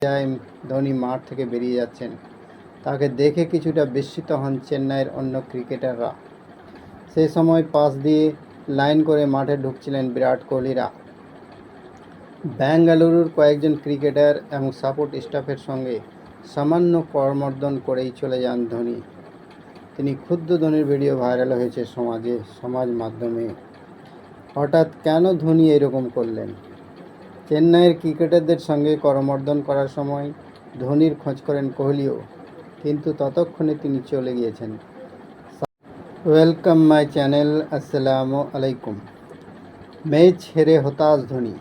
যায় ধোনি মাঠ থেকে বেরিয়ে যাচ্ছেন। তাকে দেখে কিছুটা বিস্মিত হন চেন্নাইয়ের অন্য ক্রিকেটাররা। সেই সময় পাশ দিয়ে লাইন করে মাঠে ঢুকছিলেন বিরাট কোহলিরা। বেঙ্গালুরুর কয়েকজন ক্রিকেটার এবং সাপোর্ট স্টাফের সঙ্গে সামান্য করমর্দন করেই চলে যান ধোনি। তিনি ক্ষুব্ধ ধোনির ভিডিও ভাইরাল হয়েছে সমাজ মাধ্যমে। হঠাৎ কেন ধোনি এরকম করলেন? চেন্নাইয়ের ক্রিকেটারদের সঙ্গে করমর্দন করার সময় ধোনির খোঁজ করেন কোহলিও, কিন্তু ততক্ষণে তিনি চলে গিয়েছেন। Welcome my channel. আসসালামু আলাইকুম। ম্যাচ হেরে হতাশ ধোনি,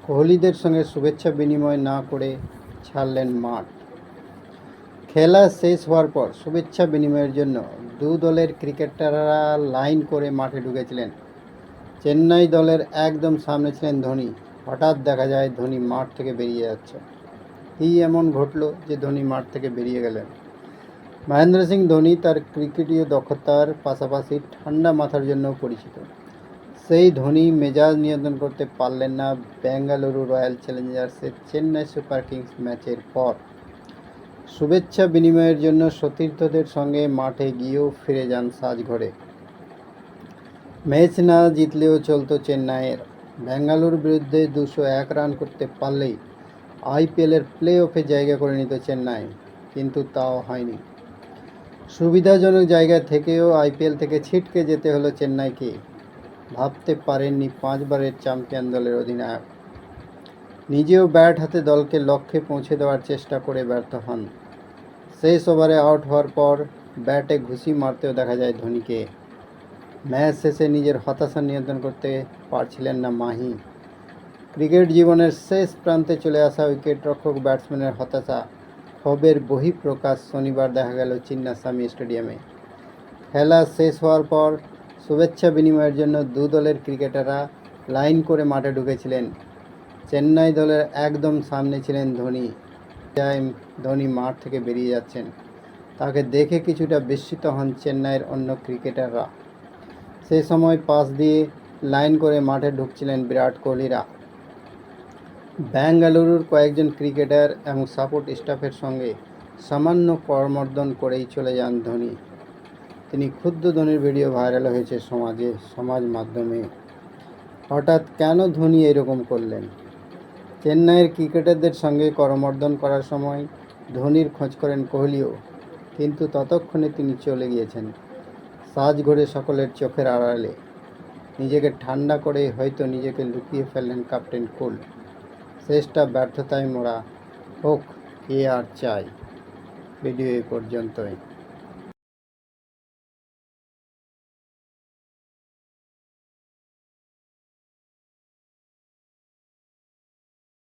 কোহলিদের সঙ্গে শুভেচ্ছা বিনিময় না করে ছাড়লেন মাঠ। খেলা শেষ হওয়ার পর শুভেচ্ছা বিনিময়ের জন্য দু দলের ক্রিকেটাররা লাইন করে মাঠে ঢুকেছিলেন। চেন্নাই দলের একদম সামনে ছিলেন ধোনি। হঠাৎ দেখা যায় ধোনি মাঠ থেকে বেরিয়ে যাচ্ছে। কী এমন ঘটল যে ধোনি মাঠ থেকে বেরিয়ে গেলেন? মহেন্দ্র সিং ধোনি তার ক্রিকেটীয় দক্ষতার পাশাপাশি ঠান্ডা মাথার জন্যও পরিচিত। সেই ধোনি মেজাজ নিয়ন্ত্রণ করতে পারলেন না বেঙ্গালুরু রয়্যাল চ্যালেঞ্জার্সের চেন্নাই সুপার কিংস ম্যাচের পর। শুভেচ্ছা বিনিময়ের জন্য সতীর্থদের সঙ্গে মাঠে গিয়েও ফিরে যান সাজঘরে। ম্যাচ না জিতলেও চলতো চেন্নাইয়ের। বেঙ্গালুরুর বিরুদ্ধে 201 রান করতে পারলেই আইপিএলের প্লে অফে জায়গা করে নিত চেন্নাই, কিন্তু তাও হয়নি। সুবিধাজনক জায়গা থেকেও আইপিএল থেকে ছিটকে যেতে হলো চেন্নাইকে। ভাবতে পারেননি 5 বারের চ্যাম্পিয়ন দলের অধিনায়ক। নিজেও ব্যাট হাতে দলকে লক্ষ্যে পৌঁছে দেওয়ার চেষ্টা করে ব্যর্থ হন। শেষ ওভারে আউট হওয়ার পর ব্যাটে ঘুষি মারতেও দেখা যায় ধোনিকে। ম্যাচ শেষে নিজের হতাশা নিয়ন্ত্রণ করতে পারছিলেন না মাহি। ক্রিকেট জীবনের শেষ প্রান্তে চলে আসা উইকেটরক্ষক ব্যাটসম্যানের হতাশা, ক্ষোভের বহিঃপ্রকাশ শনিবার দেখা গেল চিন্নাস্বামী স্টেডিয়ামে। খেলা শেষ হওয়ার পর শুভেচ্ছা বিনিময়ের জন্য দু দলের ক্রিকেটাররা লাইন করে মাঠে ঢুকেছিলেন। চেন্নাই দলের একদম সামনে ছিলেন ধোনি। ধোনি মাঠ থেকে বেরিয়ে যাচ্ছেন। তাকে দেখে কিছুটা বিস্মিত হন চেন্নাইয়ের অন্য ক্রিকেটাররা। সেই সময় পাশ দিয়ে লাইন করে মাঠে ঢুকছিলেন বিরাট কোহলিরা। বেঙ্গালুরুর কয়েকজন ক্রিকেটার এবং সাপোর্ট স্টাফের সঙ্গে সামান্য করমর্দন করেই চলে যান ধোনি। তিনি ক্ষুব্ধ ধোনির ভিডিও ভাইরাল হয়েছে সমাজ মাধ্যমে। হঠাৎ কেন ধোনি এরকম করলেন? চেন্নাইয়ের ক্রিকেটারদের সঙ্গে করমর্দন করার সময় ধোনির খোঁজ করেন কোহলিও, কিন্তু ততক্ষণে তিনি চলে গিয়েছেন সাজঘরে সকলের চোখের আড়ালে। নিজেকে ঠান্ডা করে হয়তো নিজেকে লুকিয়ে ফেললেন ক্যাপ্টেন কুল। শেষটা ব্যর্থতায় মোড়া হোক, কে আর চায়। ভিডিও এই পর্যন্তই।